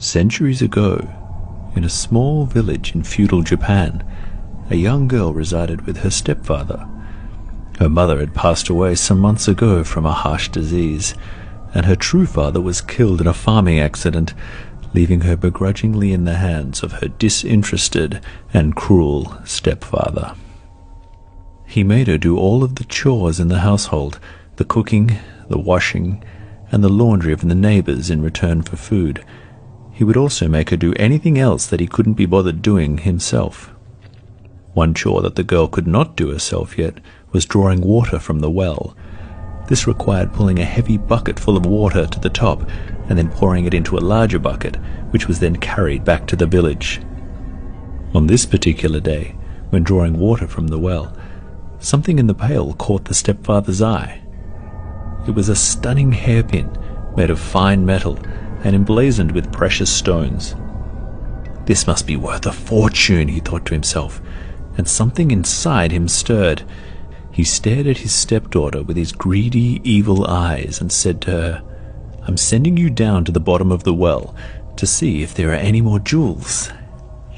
Centuries ago, in a small village in feudal Japan, a young girl resided with her stepfather. Her mother had passed away some months ago from a harsh disease, and her true father was killed in a farming accident, leaving her begrudgingly in the hands of her disinterested and cruel stepfather. He made her do all of the chores in the household, the cooking, the washing, and the laundry of the neighbors in return for food. He would also make her do anything else that he couldn't be bothered doing himself. One chore that the girl could not do herself yet was drawing water from the well. This required pulling a heavy bucket full of water to the top and then pouring it into a larger bucket, which was then carried back to the village. On this particular day, when drawing water from the well, something in the pail caught the stepfather's eye. It was a stunning hairpin made of fine metal and emblazoned with precious stones. This must be worth a fortune, he thought to himself, and something inside him stirred. He stared at his stepdaughter with his greedy, evil eyes and said to her, "I'm sending you down to the bottom of the well to see if there are any more jewels."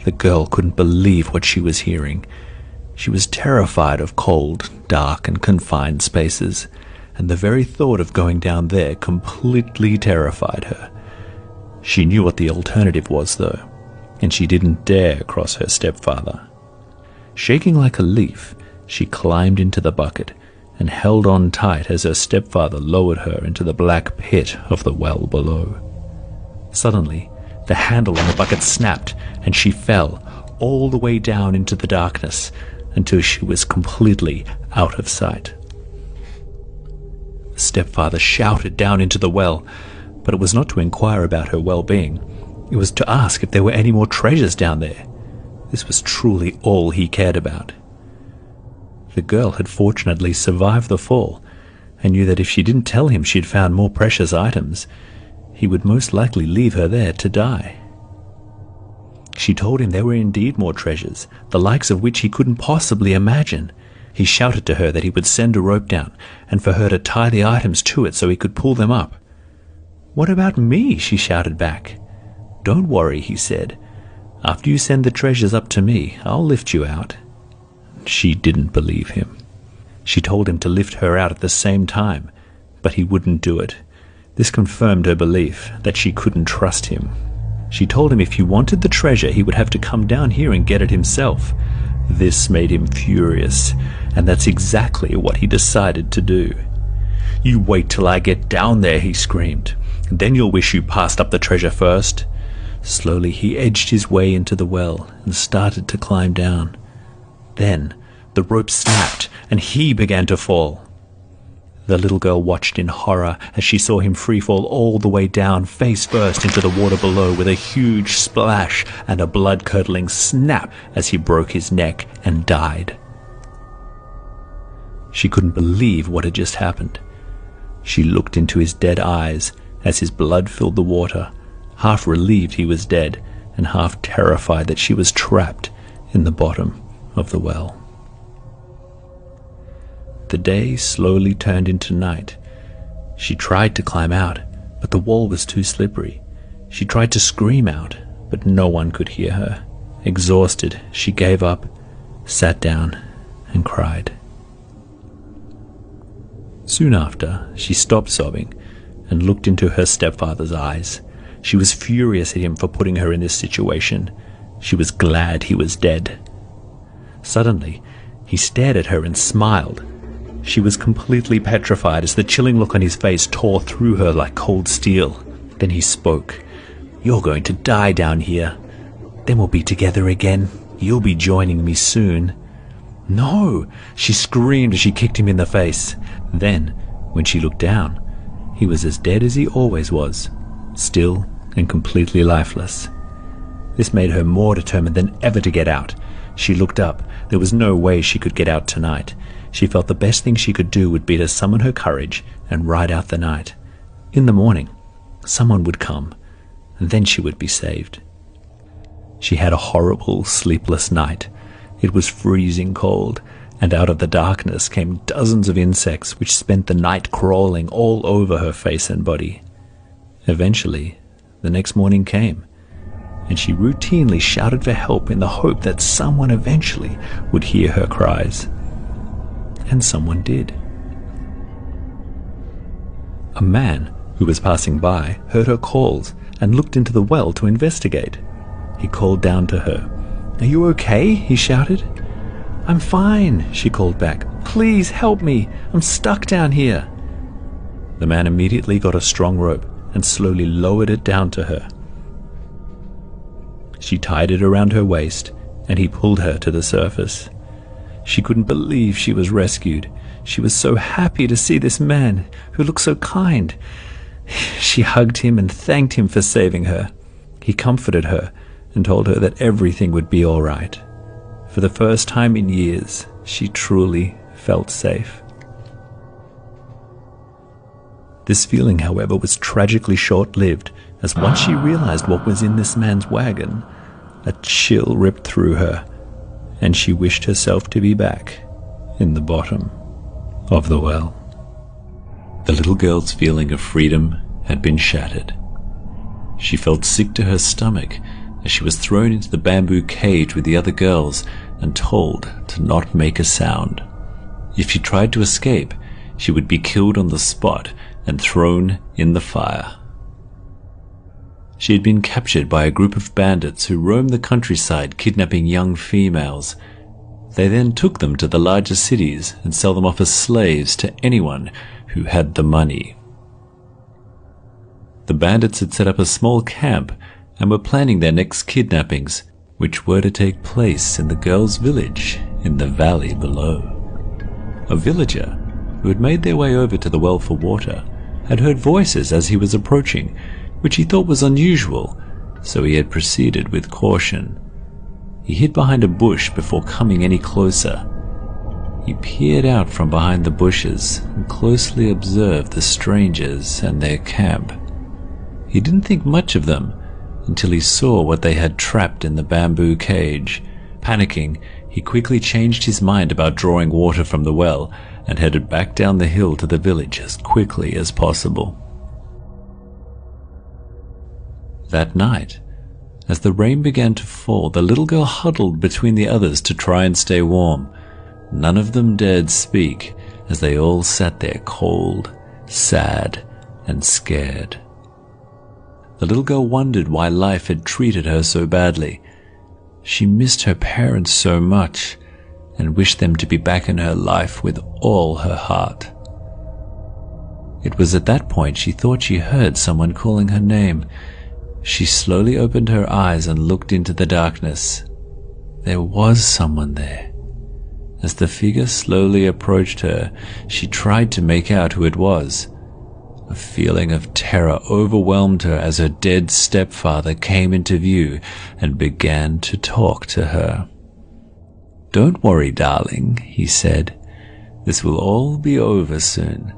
The girl couldn't believe what she was hearing. She was terrified of cold, dark, and confined spaces, and the very thought of going down there completely terrified her. She knew what the alternative was, though, and she didn't dare cross her stepfather. Shaking like a leaf, she climbed into the bucket and held on tight as her stepfather lowered her into the black pit of the well below. Suddenly, the handle on the bucket snapped, and she fell all the way down into the darkness until she was completely out of sight. The stepfather shouted down into the well, but it was not to inquire about her well-being. It was to ask if there were any more treasures down there. This was truly all he cared about. The girl had fortunately survived the fall, and knew that if she didn't tell him she'd found more precious items, he would most likely leave her there to die. She told him there were indeed more treasures, the likes of which he couldn't possibly imagine. He shouted to her that he would send a rope down, and for her to tie the items to it so he could pull them up. "What about me?" she shouted back. "Don't worry," he said. "After you send the treasures up to me, I'll lift you out." She didn't believe him. She told him to lift her out at the same time, but he wouldn't do it. This confirmed her belief that she couldn't trust him. She told him if he wanted the treasure, he would have to come down here and get it himself. This made him furious, and that's exactly what he decided to do. "You wait till I get down there," he screamed. "Then you'll wish you passed up the treasure first." Slowly he edged his way into the well and started to climb down. Then the rope snapped and he began to fall. The little girl watched in horror as she saw him freefall all the way down, face first into the water below, with a huge splash and a blood-curdling snap as he broke his neck and died. She couldn't believe what had just happened. She looked into his dead eyes as his blood filled the water, half relieved he was dead and half terrified that she was trapped in the bottom of the well. The day slowly turned into night. She tried to climb out, but the wall was too slippery. She tried to scream out, but no one could hear her. Exhausted, she gave up, sat down, and cried. Soon after, she stopped sobbing and looked into her stepfather's eyes. She was furious at him for putting her in this situation. She was glad he was dead. Suddenly, he stared at her and smiled. She was completely petrified as the chilling look on his face tore through her like cold steel. Then he spoke. "You're going to die down here. Then we'll be together again. You'll be joining me soon." "No!" she screamed as she kicked him in the face. Then, when she looked down, he was as dead as he always was, still and completely lifeless. This made her more determined than ever to get out. She looked up. There was no way she could get out tonight. She felt the best thing she could do would be to summon her courage and ride out the night. In the morning, someone would come, and then she would be saved. She had a horrible, sleepless night. It was freezing cold, and out of the darkness came dozens of insects which spent the night crawling all over her face and body. Eventually, the next morning came, and she routinely shouted for help in the hope that someone eventually would hear her cries. And someone did. A man who was passing by heard her calls and looked into the well to investigate. He called down to her. "Are you okay?" he shouted. "I'm fine," she called back. "Please help me. I'm stuck down here." The man immediately got a strong rope and slowly lowered it down to her. She tied it around her waist, and he pulled her to the surface. She couldn't believe she was rescued. She was so happy to see this man who looked so kind. She hugged him and thanked him for saving her. He comforted her and told her that everything would be all right. For the first time in years, she truly felt safe. This feeling, however, was tragically short-lived, as once she realized what was in this man's wagon, a chill ripped through her, and she wished herself to be back in the bottom of the well. The little girl's feeling of freedom had been shattered. She felt sick to her stomach as she was thrown into the bamboo cage with the other girls and told to not make a sound. If she tried to escape, she would be killed on the spot and thrown in the fire. She had been captured by a group of bandits who roamed the countryside kidnapping young females. They then took them to the larger cities and sell them off as slaves to anyone who had the money. The bandits had set up a small camp and were planning their next kidnappings, which were to take place in the girls' village in the valley below. A villager who had made their way over to the well for water had heard voices as he was approaching, which he thought was unusual, so he had proceeded with caution. He hid behind a bush before coming any closer. He peered out from behind the bushes and closely observed the strangers and their camp. He didn't think much of them until he saw what they had trapped in the bamboo cage. Panicking, he quickly changed his mind about drawing water from the well and headed back down the hill to the village as quickly as possible. That night, as the rain began to fall, the little girl huddled between the others to try and stay warm. None of them dared speak as they all sat there cold, sad, and scared. The little girl wondered why life had treated her so badly. She missed her parents so much and wished them to be back in her life with all her heart. It was at that point she thought she heard someone calling her name. She slowly opened her eyes and looked into the darkness. There was someone there. As the figure slowly approached her, she tried to make out who it was. A feeling of terror overwhelmed her as her dead stepfather came into view and began to talk to her. "Don't worry, darling," he said. "This will all be over soon.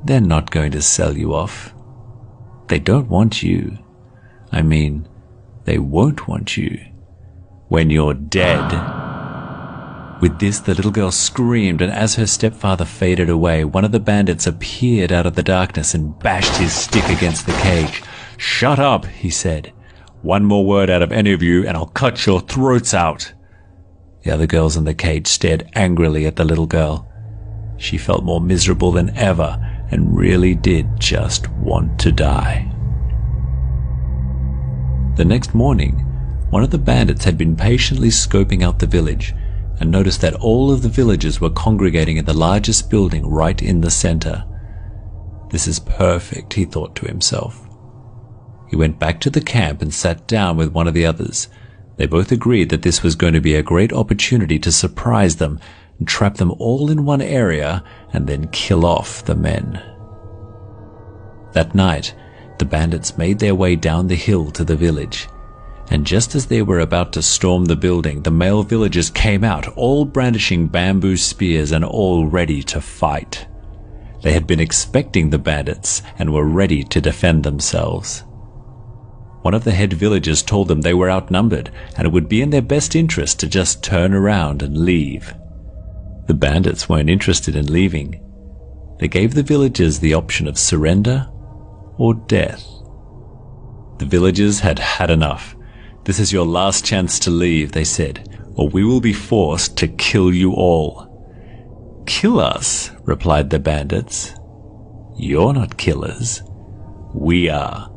They're not going to sell you off. They don't want you. I mean, they won't want you when you're dead." With this, the little girl screamed, and as her stepfather faded away, one of the bandits appeared out of the darkness and bashed his stick against the cage. "Shut up," he said. "One more word out of any of you and I'll cut your throats out." The other girls in the cage stared angrily at the little girl. She felt more miserable than ever and really did just want to die. The next morning, one of the bandits had been patiently scoping out the village and noticed that all of the villagers were congregating in the largest building right in the center. "This is perfect," he thought to himself. He went back to the camp and sat down with one of the others. They both agreed that this was going to be a great opportunity to surprise them and trap them all in one area and then kill off the men. That night, the bandits made their way down the hill to the village. And just as they were about to storm the building, the male villagers came out, all brandishing bamboo spears and all ready to fight. They had been expecting the bandits and were ready to defend themselves. One of the head villagers told them they were outnumbered and it would be in their best interest to just turn around and leave. The bandits weren't interested in leaving. They gave the villagers the option of surrender or death. The villagers had had enough. "This is your last chance to leave," they said, "or we will be forced to kill you all." "Kill us?" replied the bandits. "You're not killers. We are."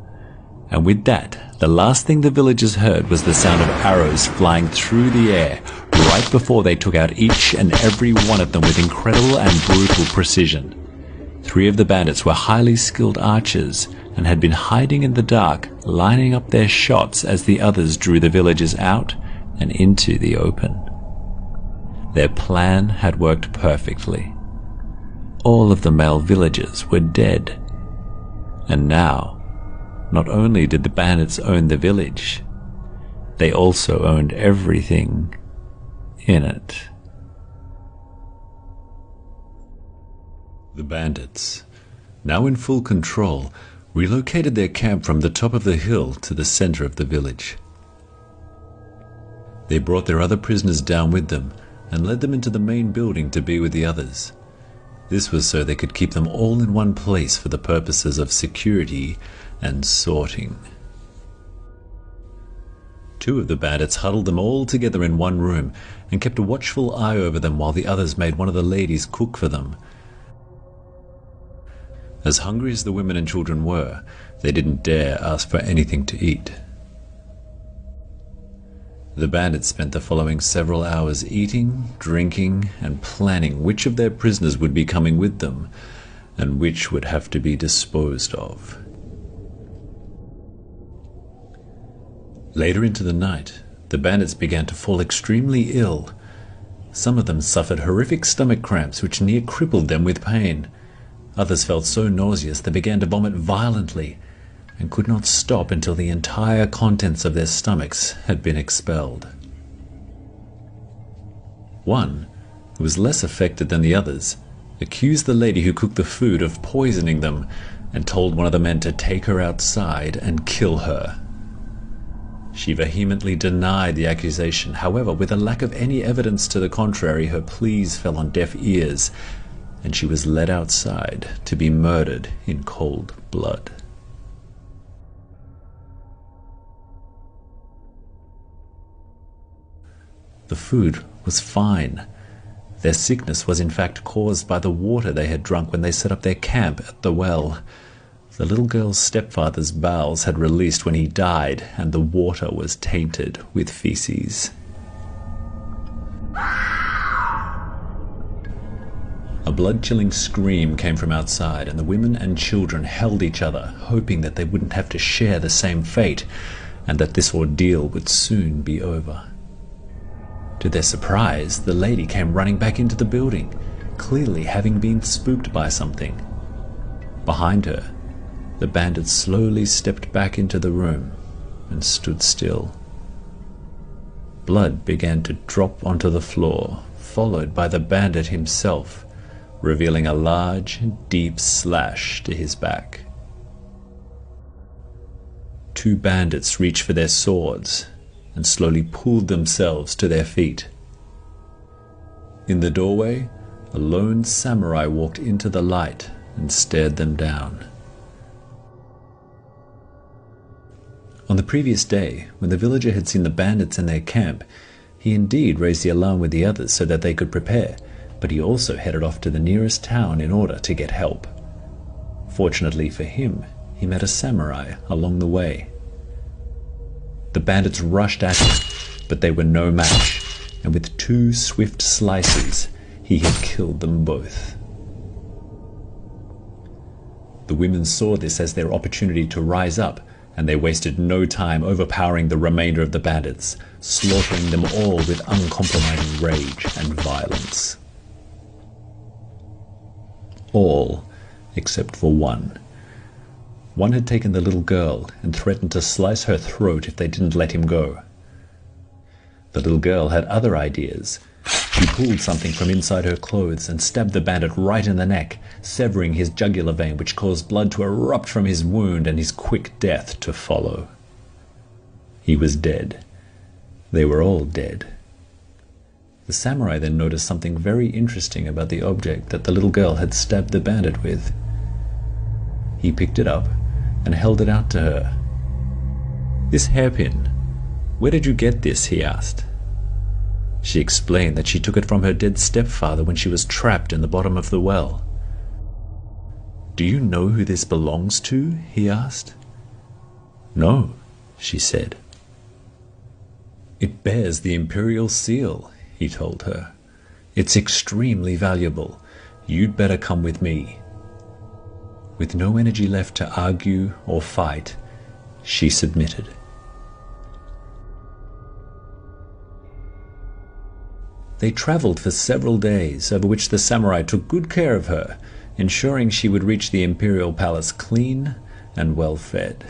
And with that, the last thing the villagers heard was the sound of arrows flying through the air, right before they took out each and every one of them with incredible and brutal precision. 3 of the bandits were highly skilled archers and had been hiding in the dark, lining up their shots as the others drew the villagers out and into the open. Their plan had worked perfectly. All of the male villagers were dead. And now, not only did the bandits own the village, they also owned everything in it. The bandits, now in full control, relocated their camp from the top of the hill to the center of the village. They brought their other prisoners down with them and led them into the main building to be with the others. This was so they could keep them all in one place for the purposes of security and sorting. 2 of the bandits huddled them all together in one room and kept a watchful eye over them while the others made one of the ladies cook for them. As hungry as the women and children were, they didn't dare ask for anything to eat. The bandits spent the following several hours eating, drinking, and planning which of their prisoners would be coming with them, and which would have to be disposed of. Later into the night, the bandits began to fall extremely ill. Some of them suffered horrific stomach cramps which near crippled them with pain. Others felt so nauseous they began to vomit violently, and could not stop until the entire contents of their stomachs had been expelled. One, who was less affected than the others, accused the lady who cooked the food of poisoning them and told one of the men to take her outside and kill her. She vehemently denied the accusation. However, with a lack of any evidence to the contrary, her pleas fell on deaf ears, and she was led outside to be murdered in cold blood. The food was fine. Their sickness was in fact caused by the water they had drunk when they set up their camp at the well. The little girl's stepfather's bowels had released when he died, and the water was tainted with feces. A blood-chilling scream came from outside, and the women and children held each other, hoping that they wouldn't have to share the same fate, and that this ordeal would soon be over. To their surprise, the lady came running back into the building, clearly having been spooked by something. Behind her, the bandit slowly stepped back into the room and stood still. Blood began to drop onto the floor, followed by the bandit himself, revealing a large, deep slash to his back. 2 bandits reached for their swords and slowly pulled themselves to their feet. In the doorway, a lone samurai walked into the light and stared them down. On the previous day, when the villager had seen the bandits in their camp, he indeed raised the alarm with the others so that they could prepare, but he also headed off to the nearest town in order to get help. Fortunately for him, he met a samurai along the way. The bandits rushed at him, but they were no match, and with 2 swift slices, he had killed them both. The women saw this as their opportunity to rise up, and they wasted no time overpowering the remainder of the bandits, slaughtering them all with uncompromising rage and violence. All except for one. One had taken the little girl and threatened to slice her throat if they didn't let him go. The little girl had other ideas. She pulled something from inside her clothes and stabbed the bandit right in the neck, severing his jugular vein, which caused blood to erupt from his wound and his quick death to follow. He was dead. They were all dead. The samurai then noticed something very interesting about the object that the little girl had stabbed the bandit with. He picked it up and held it out to her. This hairpin "Where did you get this?" he asked. She explained that she took it from her dead stepfather when she was trapped in the bottom of the well. "Do you know who this belongs to?" he asked. "No," she said. "It bears the imperial seal," he told her. "It's extremely valuable. You'd better come with me." With no energy left to argue or fight, she submitted. They traveled for several days, over which the samurai took good care of her, ensuring she would reach the imperial palace clean and well fed.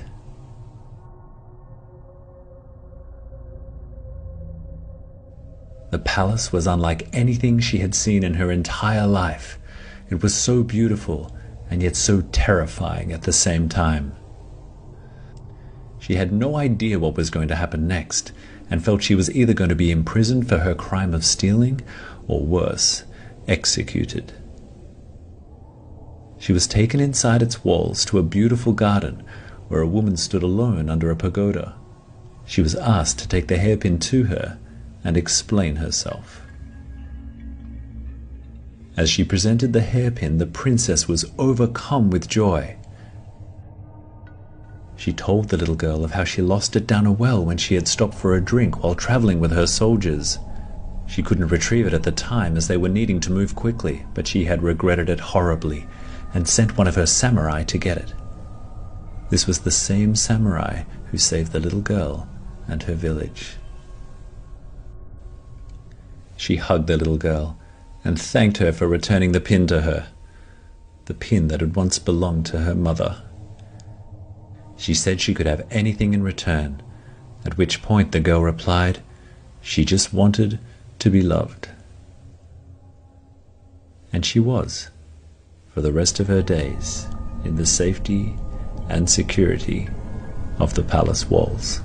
The palace was unlike anything she had seen in her entire life. It was so beautiful and yet so terrifying at the same time. She had no idea what was going to happen next, and felt she was either going to be imprisoned for her crime of stealing, or worse, executed. She was taken inside its walls to a beautiful garden where a woman stood alone under a pagoda. She was asked to take the hairpin to her and explain herself. As she presented the hairpin, the princess was overcome with joy. She told the little girl of how she lost it down a well when she had stopped for a drink while traveling with her soldiers. She couldn't retrieve it at the time as they were needing to move quickly, but she had regretted it horribly and sent one of her samurai to get it. This was the same samurai who saved the little girl and her village. She hugged the little girl and thanked her for returning the pin to her, the pin that had once belonged to her mother. She said she could have anything in return, at which point the girl replied she just wanted to be loved. And she was, for the rest of her days, in the safety and security of the palace walls.